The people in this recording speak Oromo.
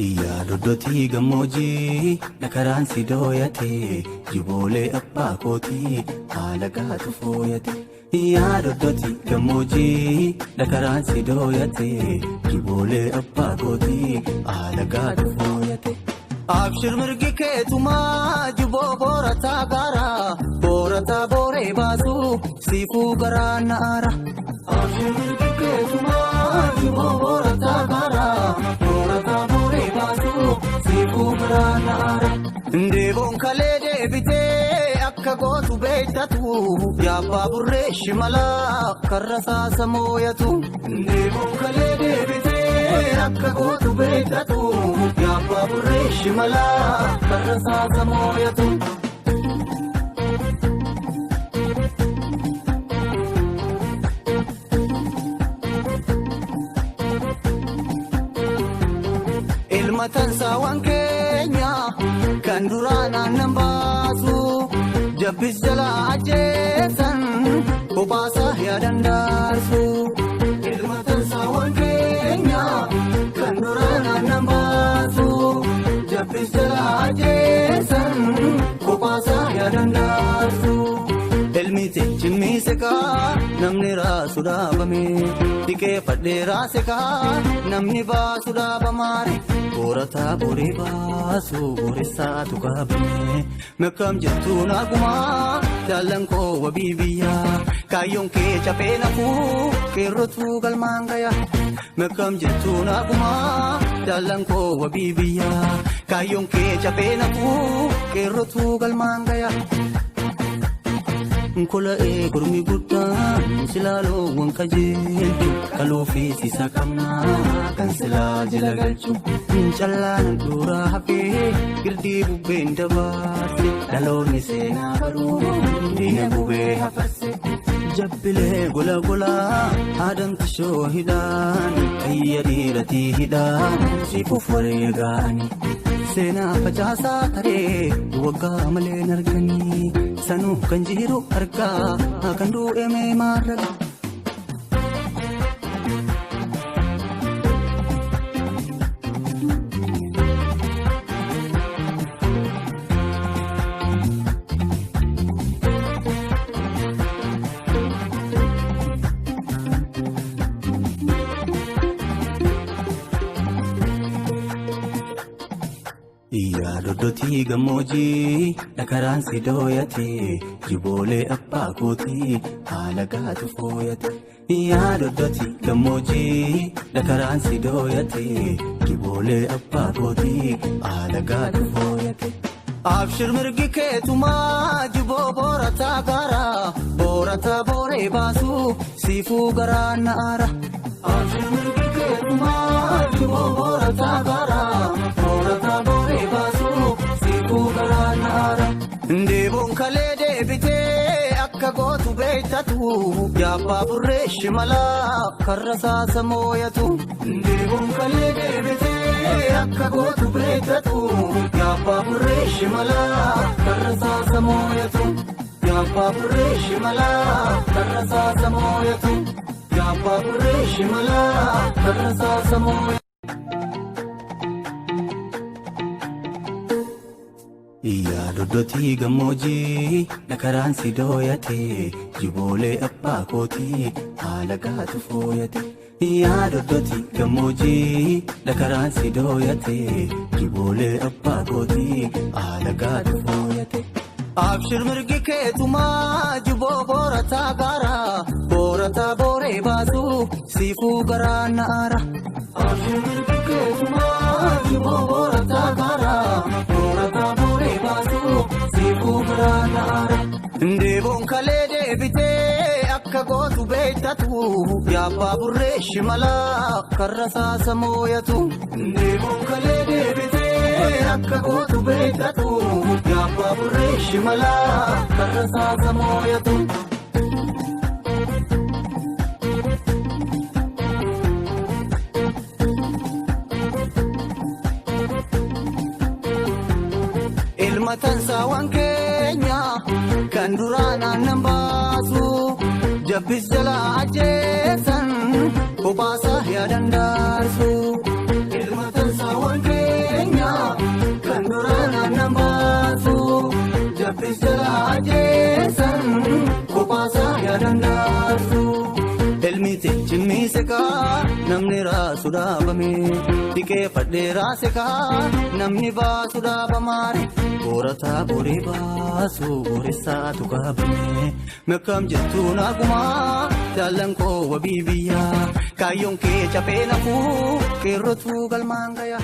Iyyaa doddotii gammoojjii dhakaraan si dooyate jiboolee abbaa kootii haala gaatu fooyate. Iyyaa doddotii gammoojjii dhakaraan si dooyate jiboolee abbaa kootii haala gaatu fooyate. Abshir mirgi keetumaa jiboo boorataa gaara boorataa booree baasu siifuu garaa naara. Abshir mirgi keetumaa jiboo boorataa gaara boorataa booree baasu siifuu garaa naara. Ndeeboon kalee deebitee akka gootu beektatu yaabbaa burree shimalaa karra saasa mooyatu. Ndeeboon kalee deebitee akka gootu beektatu yaabbaa burree shimalaa karra saasa mooyatu. Ilma tansaawwan keenya kan duraan aannan baasu jabbis jalaa ajjeesan bobaasa yaadan daarsu. Ilma tansaawwan keenya kan duraan aannan baasu jabbis jalaa ajjeesan bobaasa yaadan daarsu. Elmite chimmise kaa namni raasu dhaabame dhiqee fadhee raase kaa namni baasu dhaabamaare. Boorataa booree baasu booreessaatu qaabame meeqam jettu naagumaa jaallan koo wabii biyyaa kaayyoon kee chapee nafuu qeerrotu galmaan gaya. Meeqam jettu naagumaa jaallan koo wabii biyyaa kaayyoon kee chapee nafuu qeerrotu galmaan gaya. Nkola'ee gurmi guddaan silaaloo wanka jeeltu kaloo fi siisa qabnaa kan silaa jala galchu. Callaan duraa hafee girdii bubbeen dabaarse dhaloonni seenaa baruu diina bubbee hafarse. Jabbilee gola golaa haadamti shoo hidhaan ayya dhiiratii hidhaan siifuuf wareegaani. Seenaa facaasaa taree waggaa malee narganii sanuu kan jiru argaa kan du'e maarraga. Iyyaa doddotii gammoojjii dhakaraan si dooyate jiboolee abbaa kootii haala gaatu fooyate. Iyyaa doddotii gammoojjii dhakaraan si dooyate jiboolee abbaa kootii haala gaatu fooyate. Abshir mirgi keetumaa jiboo boorataa gaara boorataa booree baasu siifuu garaa naara. Abshir mirgi keetumaa jiboo boorataa gaara boorataa booree baasu siifuu garaa naara. Ndeeboon kalee deebitee akka gootu beektatu yaabbaa burree shimalaa karra saasa mooyatu. Ndeeboon kalee deebitee akka gootu beektatu yaabbaa burree shimalaa karra saasa mooyatu. Yaabbaa burree shimalaa karra saasa mooyatu. Yaabbaa burree shimalaa karra saasa mooyatu. Iyyaa doddotii gammoojjii dhakaraan si dooyate jiboolee abbaa kootii haala gaatu fooyate. Iyyaa doddotii gammoojjii dhakaraan si dooyate jiboolee abbaa kootii haala gaatu fooyate. Abshir mirgi keetumaa jiboo boorataa gaara boorataa booree baasu siifuu garaa naara. Abshir mirgi keetumaa jiboo boorataa gaara boorataa booree baasu siifuu garaa naara. Ndeeboon kalee deebitee akka gootu beektatu yaabbaa burree shimalaa karra saasa mooyatu. Ndeeboon kalee deebitee akka gootu beektatu yaabbaa burree shimalaa karra saasa mooyatu. Ilma tansaawwan keenya kan duraan aannan baasu jabbis jalaa ajjeesan bobaasa yaadan daarsu. Ilma tansaawwan keenya namni raasu dhaabame dhiqee fadhee raase kaa namni baasu dhaabamaare boorataa boree baasu booressaatu qaabame mekkam jettuu naagumaa jaallan koo wabii biyyaa kaayyoon kee chafee nafuu qeerrotuu galmaan gayaa.